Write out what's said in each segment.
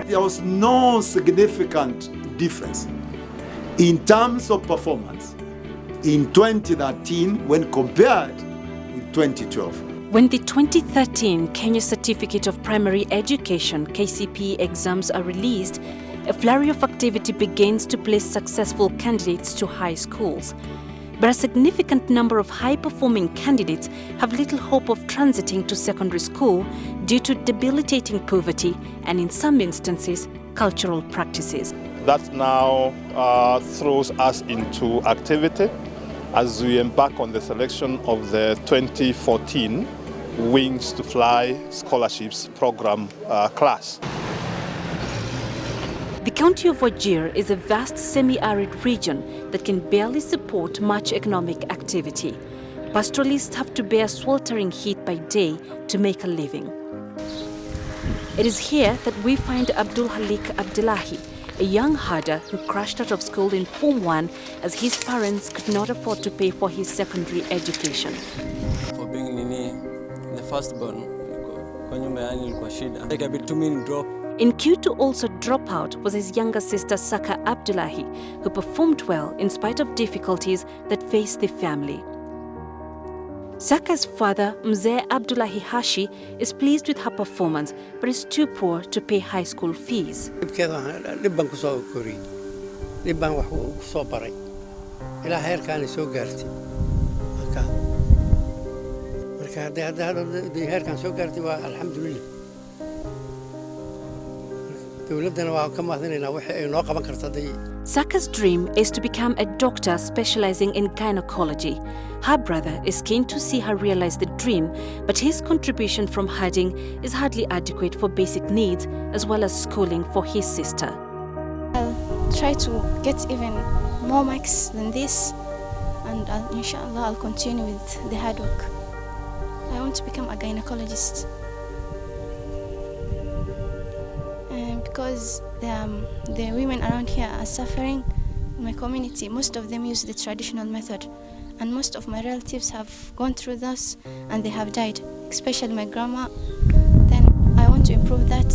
there was no significant difference in terms of performance in 2013 when compared with 2012. When the 2013 Kenya Certificate of Primary Education (KCPE) exams are released, a flurry of activity begins to place successful candidates to high schools. But a significant number of high-performing candidates have little hope of transiting to secondary school due to debilitating poverty and, in some instances, cultural practices. That now throws us into activity as we embark on the selection of the 2014 Wings to Fly Scholarships Program class. The county of Wajir is a vast semi-arid region that can barely support much economic activity. Pastoralists have to bear sweltering heat by day to make a living. It is here that we find Abdul Halik Abdullahi, a young herder who crashed out of school in Form 1 as his parents could not afford to pay for his secondary education. For being the firstborn, like a bit too many drop. In queue to also drop out was his younger sister Saka Abdullahi, who performed well in spite of difficulties that faced the family. Saka's father, Mzee Abdullahi Hashi, is pleased with her performance but is too poor to pay high school fees. Saka's dream is to become a doctor specializing in gynecology. Her brother is keen to see her realize the dream, but his contribution from herding is hardly adequate for basic needs as well as schooling for his sister. I'll try to get even more marks than this, and inshallah I'll continue with the hard work. I want to become a gynecologist. Because the women around here are suffering in my community. Most of them use the traditional method, and most of my relatives have gone through this and they have died, especially my grandma. Then I want to improve that.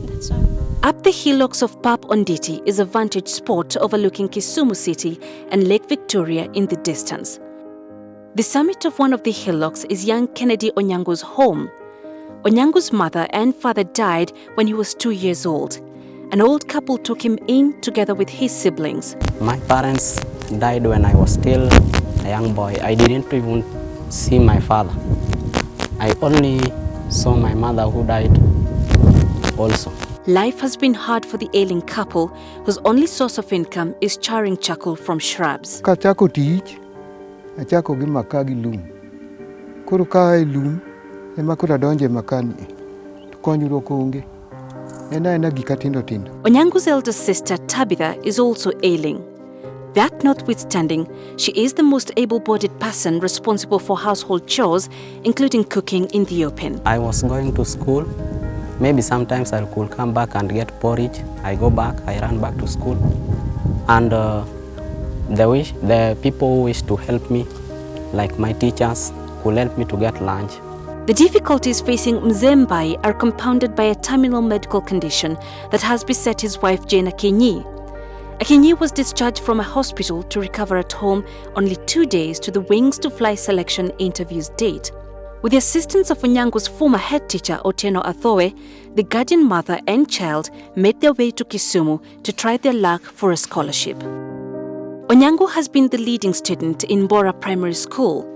That's all. Up the hillocks of Pap Onditi is a vantage spot overlooking Kisumu City and Lake Victoria in the distance. The summit of one of the hillocks is young Kennedy Onyango's home. Onyango's mother and father died when he was 2 years old. An old couple took him in together with his siblings. My parents died when I was still a young boy. I didn't even see my father. I only saw my mother who died also. Life has been hard for the ailing couple whose only source of income is charring charcoal from shrubs. Kachako tich, achako gi makagi lum. Koro ka lum emakura donje makani. Tukonyuro konge. Onyango's elder sister Tabitha is also ailing. That notwithstanding, she is the most able-bodied person responsible for household chores, including cooking in the open. I was going to school. Maybe sometimes I could come back and get porridge. I go back, I run back to school. And the people who wish to help me, like my teachers, could help me to get lunch. The difficulties facing Mzembai are compounded by a terminal medical condition that has beset his wife Jane Akinyi. Akinyi was discharged from a hospital to recover at home only 2 days to the Wings to Fly selection interview's date. With the assistance of Onyango's former head teacher Otieno Athoe, the guardian mother and child made their way to Kisumu to try their luck for a scholarship. Onyango has been the leading student in Bora Primary School.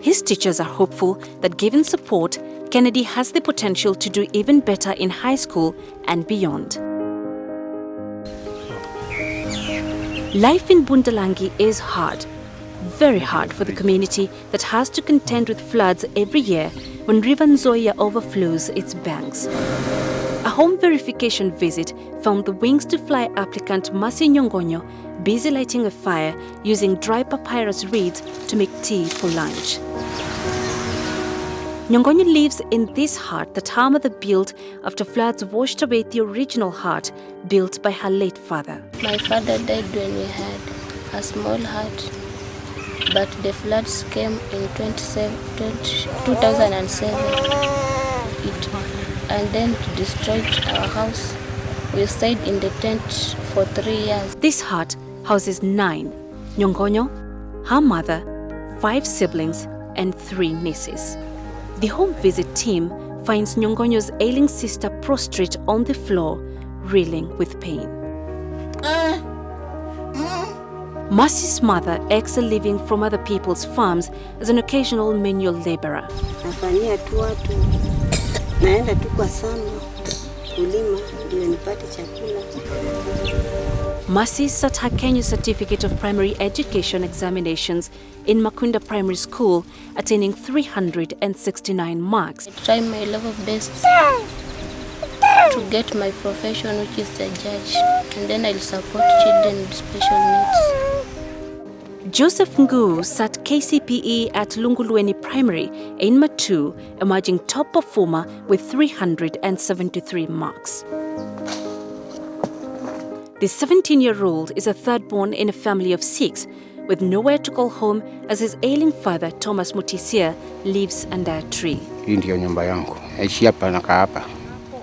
His teachers are hopeful that given support, Kennedy has the potential to do even better in high school and beyond. Life in Bundalangi is hard, very hard for the community that has to contend with floods every year when River Nzoia overflows its banks. A home verification visit found the Wings to Fly applicant Masi Nyongonyo busy lighting a fire using dry papyrus reeds to make tea for lunch. Nyongonyo lives in this hut that her mother built after floods washed away the original hut built by her late father. My father died when we had a small hut, but the floods came in 2007 and then destroyed our house We stayed in the tent for 3 years. This hut houses 9: Nyongonyo, her mother, 5 siblings, and 3 nieces. The home visit team finds Nyongonyo's ailing sister prostrate on the floor, reeling with pain. Mercy's mother earns a living from other people's farms as an occasional manual laborer. Nafanyia tu watu, naenda tu kwa shamba kulima ndio nipate chakula. Mercy sat her Kenya Certificate of Primary Education examinations in Makunda Primary School, attaining 369 marks. I try my level best to get my profession, which is a judge, and then I'll support children with special needs. Joseph Ngu sat KCPE at Lungulueni Primary in Matu, emerging top performer with 373 marks. The 17-year-old is a third-born in a family of 6, with nowhere to call home as his ailing father, Thomas Mutisia, lives under a tree. Hii ndio nyumba yangu. Naishi hapa, nakaa hapa,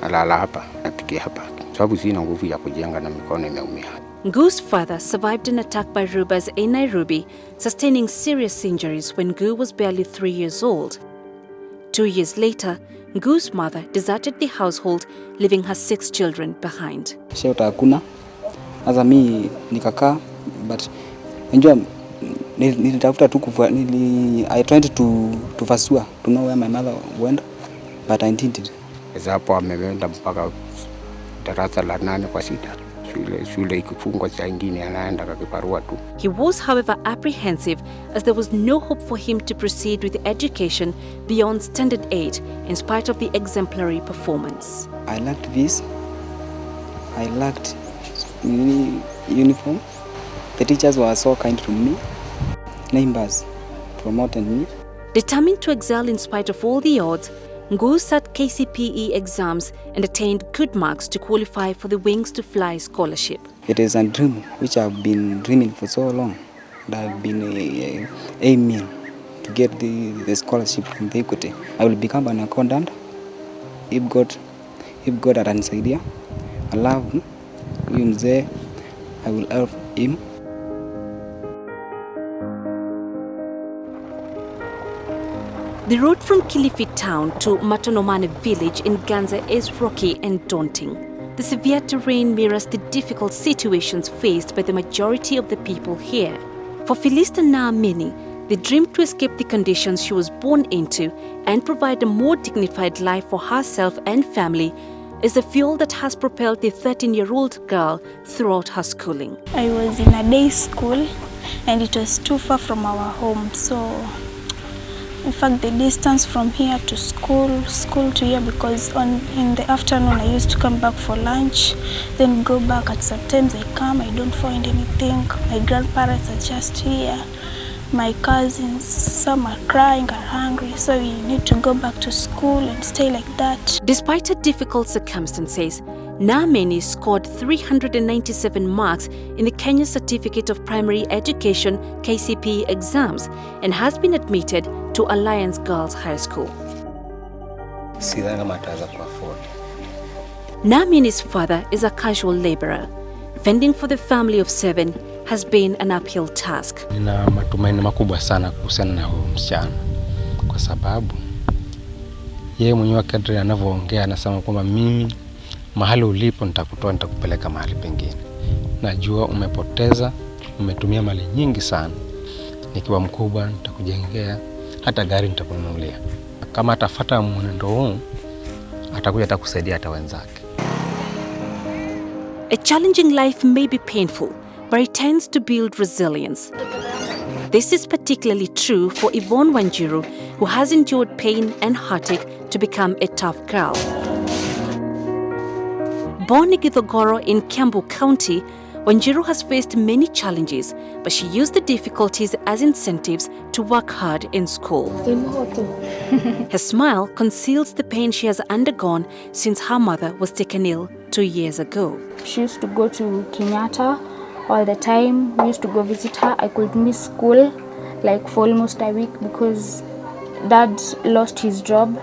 nalala hapa, napikia hapa. Sababu sina nguvu ya kujenga na mikono imeumia. Ngu's father survived an attack by robbers in Nairobi, sustaining serious injuries when Ngu was barely 3 years old. 2 years later, Ngu's mother deserted the household, leaving her 6 children behind. Shelter hakuna. Sasa mimi nikakaa, but enjoy nilitafuta tu I tried to pursue to know where my mother went, but I didn't. Sasa hapo ameenda mpaka darasa la 8 kwa shida. Shule ikifungwa saa nyingine anaenda kakiparua tu. He was, however, apprehensive as there was no hope for him to proceed with education beyond Standard 8 in spite of the exemplary performance. I lacked this. I lacked uniform. The teachers were so kind to me. Neighbors promoted me. Determined to excel in spite of all the odds, Ngu sat KCPE exams and attained good marks to qualify for the Wings to Fly scholarship. It is a dream which I've been dreaming for so long. And I've been aiming to get the scholarship from the Equity. I will become an accountant if God atanisaidia. I love him. I will help him. The road from Kilifi town to Matonomane village in Ganze is rocky and daunting. The severe terrain mirrors the difficult situations faced by the majority of the people here. For Philista Naamini, the dream to escape the conditions she was born into and provide a more dignified life for herself and family is the fuel that has propelled the 13-year-old girl throughout her schooling. I was in a day school and it was too far from our home, so in fact the distance from here to school to here, because in the afternoon I used to come back for lunch, then go back. At sometimes I come, I don't find anything. My grandparents are just here. My cousins, some are crying, are hungry, so you need to go back to school and stay like that. Despite her difficult circumstances, Naamini scored 397 marks in the Kenya Certificate of Primary Education KCPE exams and has been admitted to Alliance Girls High School. Naamini's father is a casual laborer. Fending for the family of 7 has been an uphill task. Nina matumaini makubwa sana kuhusiana na huyu msichana kwa sababu yeye mwenyewe kadri anavyoongea anasema kwamba mimi mahali ulipo nitakutoa, nitakupeleka mahali pengine. Najua umepoteza, umetumia mali nyingi sana. Nikiwa mkubwa nitakujengea, hata gari nitakununulia. Kama atafuata mwenendo huu, atakuja atakusaidia hata wenzake. A challenging life may be painful, but it tends to build resilience. This is particularly true for Yvonne Wanjiru, who has endured pain and heartache to become a tough girl. Born in Githogoro in Kiambu County, Wanjiru has faced many challenges, but she used the difficulties as incentives to work hard in school. Her smile conceals the pain she has undergone since her mother was taken ill 2 years ago. She used to go to Kenyatta all the time. We used to go visit her. I could miss school like for almost a week because Dad lost his job.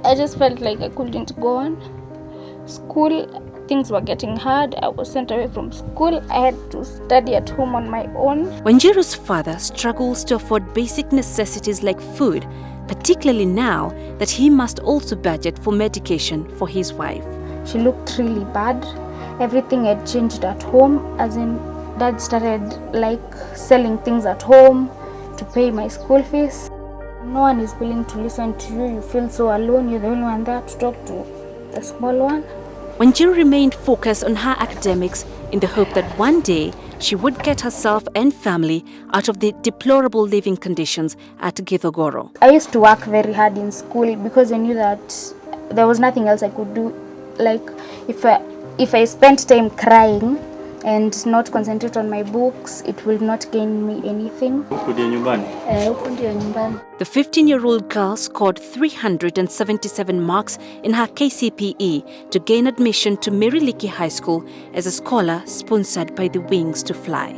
I just felt like I couldn't go on. School, things were getting hard. I was sent away from school. I had to study at home on my own. Wanjiru's father struggles to afford basic necessities like food, particularly now that he must also budget for medication for his wife. She looked really bad. Everything had changed at home, as in Dad started like selling things at home to pay my school fees. No one is willing to listen to you. You feel so alone. You're the only one there to talk to the small one. Wanjiru remained focused on her academics in the hope that one day she would get herself and family out of the deplorable living conditions at Githogoro. I used to work very hard in school because I knew that there was nothing else I could do. Like if I spent time crying and not concentrate on my books, it will not gain me anything. The 15-year-old girl scored 377 marks in her KCPE to gain admission to Miriliki High School as a scholar sponsored by the Wings to Fly.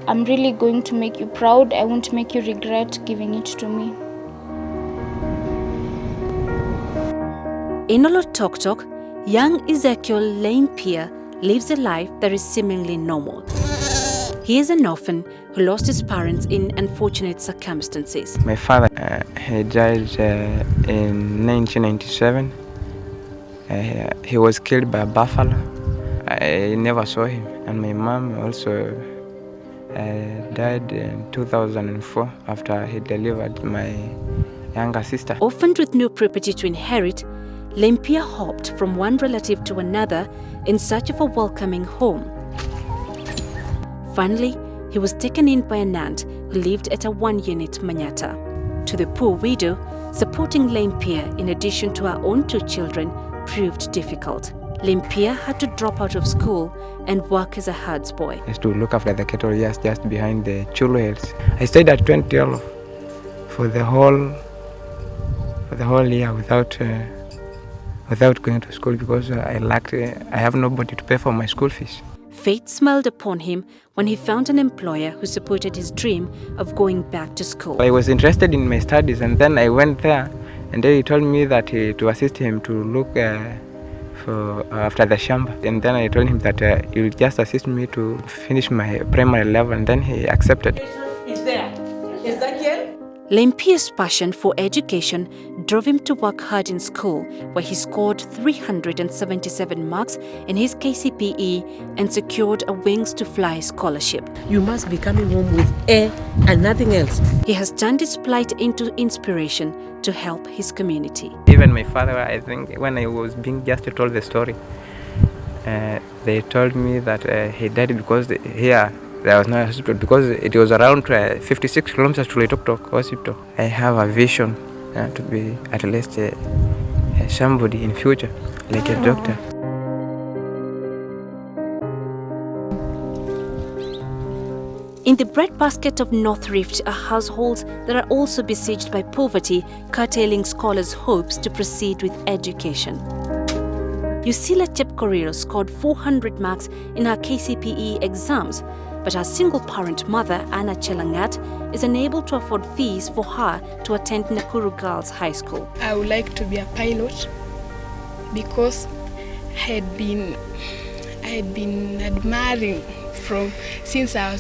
I'm really going to make you proud. I won't make you regret giving it to me. In Olotoktok, young Ezekiel Lempia lives a life that is seemingly normal. He is an orphan who lost his parents in unfortunate circumstances. My father, he died in 1997. He was killed by a buffalo. I never saw him. And my mom also died in 2004 after he delivered my younger sister. Orphaned with no property to inherit, Lempia hopped from one relative to another in search of a welcoming home. Finally, he was taken in by an aunt who lived at a one-unit Manyata. To the poor widow, supporting Lempia in addition to her own 2 children proved difficult. Lempia had to drop out of school and work as a herdsboy. I used to look after the cattle just behind the Chulu Hills. I stayed at 2012 for the whole year without going to school because I have nobody to pay for my school fees. Fate smiled upon him when he found an employer who supported his dream of going back to school. I was interested in my studies, and then I went there, and then he told me that to assist him to look after the shamba. And then I told him that he will just assist me to finish my primary level, and then he accepted. Is there? Ezekiel? Lempia's passion for education drove him to work hard in school, where he scored 377 marks in his KCPE and secured a Wings to Fly scholarship. You must be coming home with A and nothing else. He has turned his plight into inspiration to help his community. Even my father, I think, when I was being just told the story, they told me that he died because here there was no hospital, because it was around 56 kilometers to Loitoktok Hospital. I have a vision to be at least somebody in future, like a doctor. In the breadbasket of North Rift are households that are also besieged by poverty, curtailing scholars' hopes to proceed with education. Yusila Chepkorir scored 400 marks in her KCPE exams, but her single-parent mother, Anna Chelangat, is unable to afford fees for her to attend Nakuru Girls High School. I would like to be a pilot because I had been admiring since I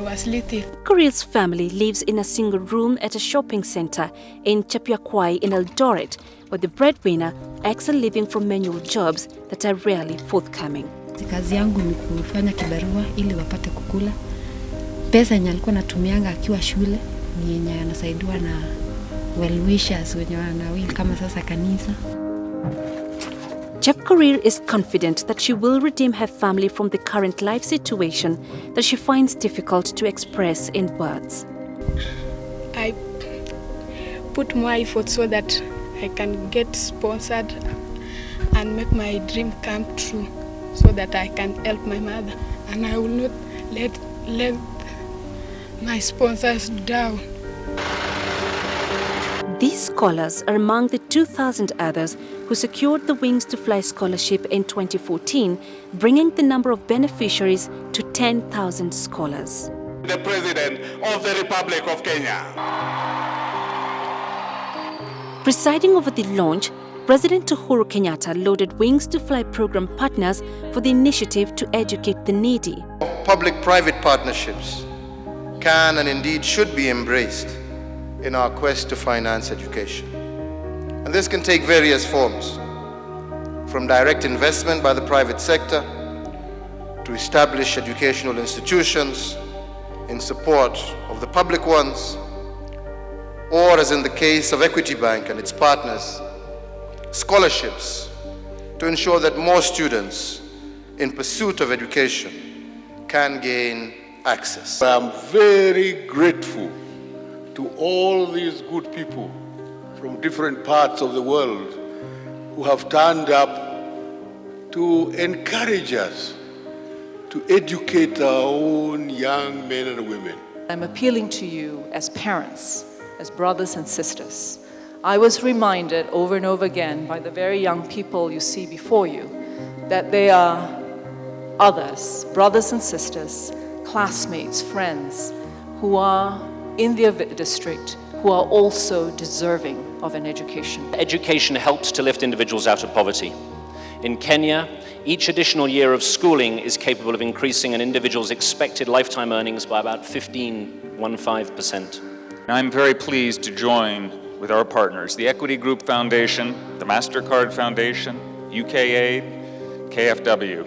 was little. Koril's family lives in a single room at a shopping center in Chapiakwai in Eldoret, where the breadwinner excel living from manual jobs that are rarely forthcoming. Kazi yangu ni kufanya kibarua ili wapate kukula. Pesa yenye alikuwa natumianga akiwa shule ni yenye anasaidiwa na well wishers wenye wanawili kama sasa kanisa. Chepkorir is confident that she will redeem her family from the current life situation that she finds difficult to express in words. I put more effort so that I can get sponsored and make my dream come true, so that I can help my mother, and I will not let my sponsors down. These scholars are among the 2,000 others who secured the Wings to Fly scholarship in 2014, bringing the number of beneficiaries to 10,000 scholars. The President of the Republic of Kenya. Presiding over the launch, President Uhuru Kenyatta lauded Wings to Fly program partners for the initiative to educate the needy. Public-private partnerships can and indeed should be embraced in our quest to finance education. And this can take various forms, from direct investment by the private sector to establish educational institutions in support of the public ones, or as in the case of Equity Bank and its partners, scholarships to ensure that more students in pursuit of education can gain access. I am very grateful to all these good people from different parts of the world who have turned up to encourage us to educate our own young men and women. I'm appealing to you as parents, as brothers and sisters. I was reminded over and over again by the very young people you see before you that they are others, brothers and sisters, classmates, friends, who are in their district, who are also deserving of an education. Education helps to lift individuals out of poverty. In Kenya, each additional year of schooling is capable of increasing an individual's expected lifetime earnings by about 15%. I'm very pleased to join with our partners, the Equity Group Foundation, the MasterCard Foundation, UKAID, KFW,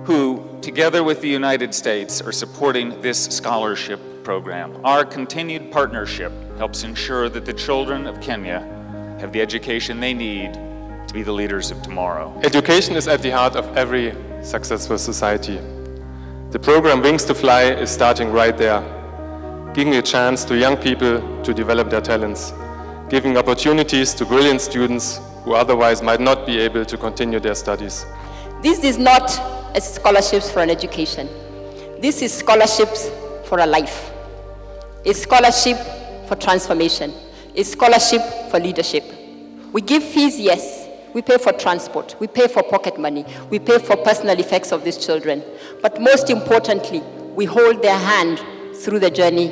who, together with the United States, are supporting this scholarship program. Our continued partnership helps ensure that the children of Kenya have the education they need to be the leaders of tomorrow. Education is at the heart of every successful society. The program Wings to Fly is starting right there, giving a chance to young people to develop their talents, giving opportunities to brilliant students who otherwise might not be able to continue their studies. This is not a scholarships for an education. This is scholarships for a life. It's scholarship for transformation. It's scholarship for leadership. We give fees, yes. We pay for transport. We pay for pocket money. We pay for personal effects of these children. But most importantly, we hold their hand through the journey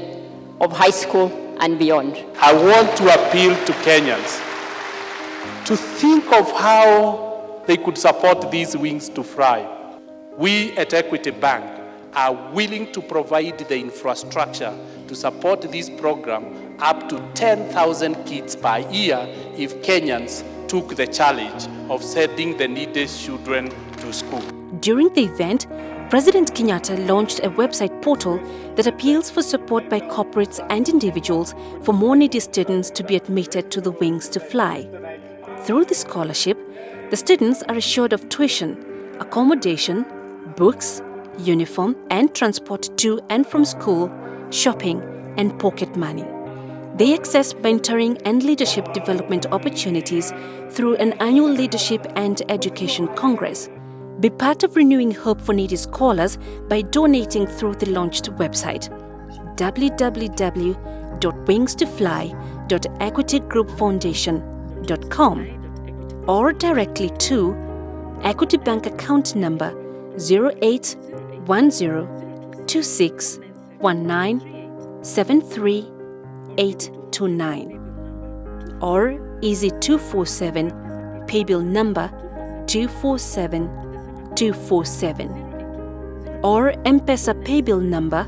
of high school and beyond. I want to appeal to Kenyans to think of how they could support these Wings to Fly. We at Equity Bank are willing to provide the infrastructure to support this program up to 10,000 kids per year if Kenyans took the challenge of sending the neediest children to school. During the event, President Kenyatta launched a website portal that appeals for support by corporates and individuals for more needy students to be admitted to the Wings to Fly. Through the scholarship, the students are assured of tuition, accommodation, books, uniform and transport to and from school, shopping and pocket money. They access mentoring and leadership development opportunities through an annual Leadership and Education Congress. Be part of renewing hope for needy scholars by donating through the launched website www.wingstofly.equitygroupfoundation.com or directly to Equity Bank account number 081026197389 or Easy 247 paybill number 247247 or M-Pesa paybill number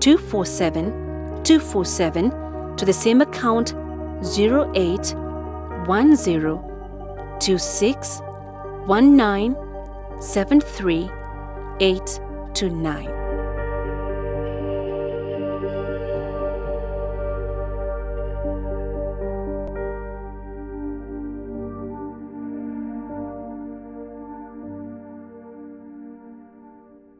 247247 to the same account 081026197389.